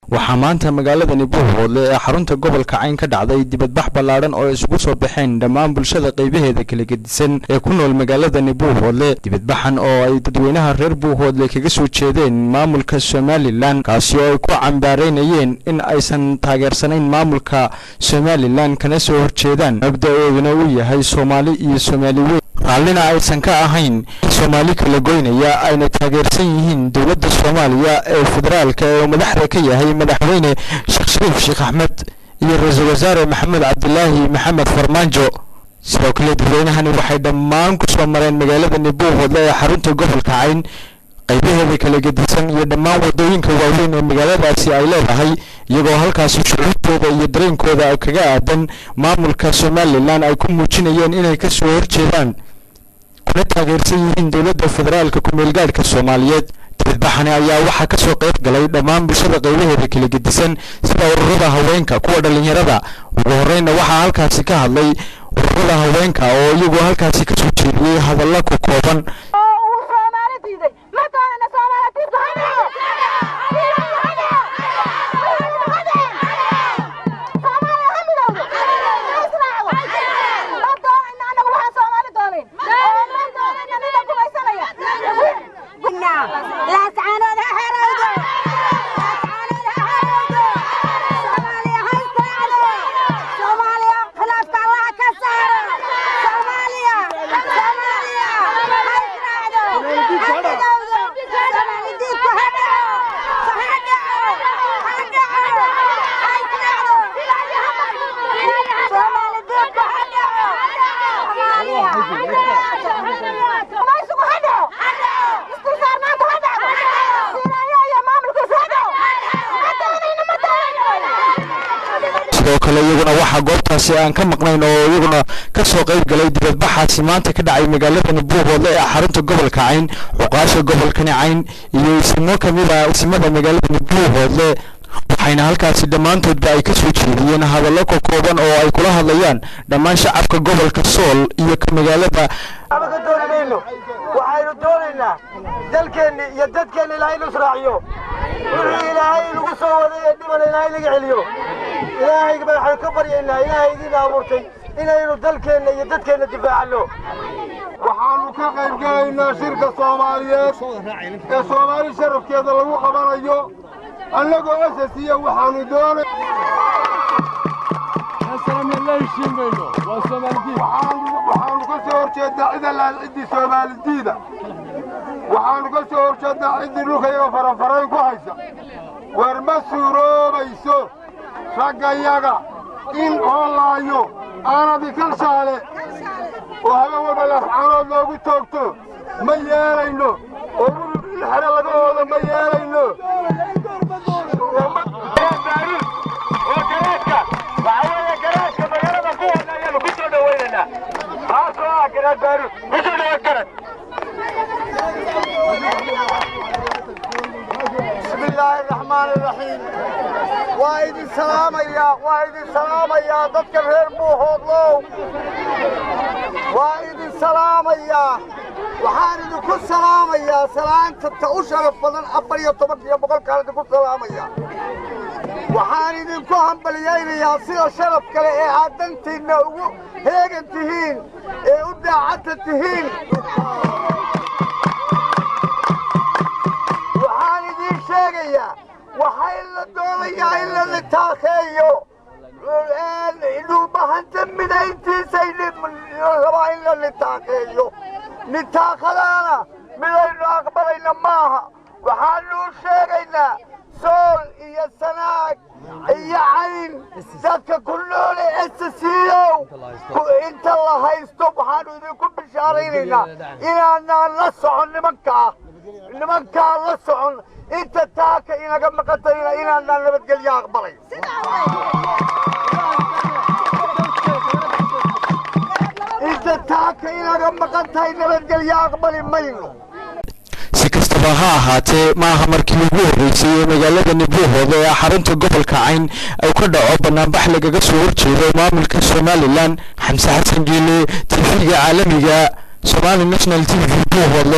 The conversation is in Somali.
waxaa maanta magaalada Buuhoodle ee xarunta gobolka Cayn ka dhacday dibadbax ballaaran oo isugu soo baxeen dhammaan bulshada qaybaheeda kala gedisan ee ku nool magaalada Buuhoodle. Dibadbaxan oo ay dadweynaha reer Buuhoodle kaga soo jeedeen maamulka Somaliland kaasi oo ay ku cambaareynayeen in aysan taageersanayn maamulka Somaliland kana soo horjeedaan mabda'ooduna uu yahay Soomaali iyo Soomaaliyeed raalina aysan ka ahayn Soomaali kala goynaya ayna taageersan yihiin dawladda Soomaaliya ee federaalka ee madaxda ka yahay madaxweyne Sheekh Shariif Sheekh Axmed iyo ra'iisul wasaare Maxamed Cabdullaahi Maxamed Farmaajo. sidoo kale dadweynahani waxay dhammaan ku soo mareen magaalada Buuhoodle ee xarunta gobolka Cayn qaybaheeda kala gedisan iyo dhammaan wadooyinka waaweyn ee magaaladaasi ay leedahay iyagoo halkaas shucuurtooda iyo dareenkooda kaga aadan maamulka Somaliland ay ku muujinayeen inay ka soo horjeedaan kuna taageersan yihiin dawladda federaalka ku meel gaarka Soomaaliyeed. dibadbaxani ayaa waxaa ka soo qayb galay dhammaan bulshada qaybaheeda kala gedisan sida ururada haweenka kuwa dhalinyarada. ugu horreynna waxaa halkaasi ka hadlay ururada haweenka oo iyagu halkaasi ka soo jeediyay hadallo ku kooban sidoo kale iyaguna waxa goobtaasi aan ka maqnayn oo iyaguna ka soo qayb galay dibadbaxaasi maanta ka dhacay magaalada Buuhoodle ee xarunta gobolka Cayn xuqaasha gobolka Cayn iyo ismo kamida ismada magaalada Buuhoodle waxayna halkaasi dhammaantoodba ay ka soo jeediyeen hadallo ku kooban oo ay kula hadlayaan dhammaan shacabka gobolka Sool iyo ka magaalada waxaynu doonaynaa dalkeena iyo dadkeena Ilaahay noo raaciyo wixii Ilaahay nagu soo waday dhiban Ilaahay laga celiyo Ilaahay waxaan ka baryaynaa Ilaahay idin abuurtay inaynu dalkeena iyo dadkeena difaacno. waxaanu ka qayb galaynaa shirka Soomaaliyeed ee Soomaali sharafkeeda lagu qabanayo annagoo asasiya waxaanu doonay waxaanu ka soo horjeedaa ciidii Soomaalida waxaanu ka soo horjeedaa cidii dhulkayga farafarayn ku haysa war ma suuroobayso raggayaga in oolaayo aanadi kalshaale oo habeen walba lafcaanood loogu toogto ma yeelayno oo xare laga oodo ma yeelayno. بسم الله الرحمن الرحيم وايد السلام يا ضدك الهير بوهودلو وايد السلام يا وحارد كل سلام يا سلام تتأشرف بدن أبل يطبق يا بقول كارد كل سلام يا وحارد كوهم بليين يا سير شرف كله عدنتين هيك انتهين ودع عدتهين وحارد شيء وحيل الدنيا إلا نتاخيو إنه بحنت من أنتي سيد من إلا نتاخيو نتاخلانا من أقبلنا معها وحالو شيئنا سول إيا سناك إيا عين ذاتك كله لإسسيو إنت الله هايستو بحالو ذيكم بشارينينا إنا نلسعن لمنكا لسعن انت تاكا إنا قم قطينا إنا نبتقل يا أقبلي انت تاكا إنا قم قطينا نبتقل يا أقبلي مينو. si kastaba ha ahaatee maaha markii ugu horeysay ee magaalada Buuhoodle ee xarunta gobolka Cayn ay ka dhaco banaanbax lagaga soo horjeedo maamulka Somaliland. Xamse Xasan Geele TV caalamiga Somali National TV Buuhoodle.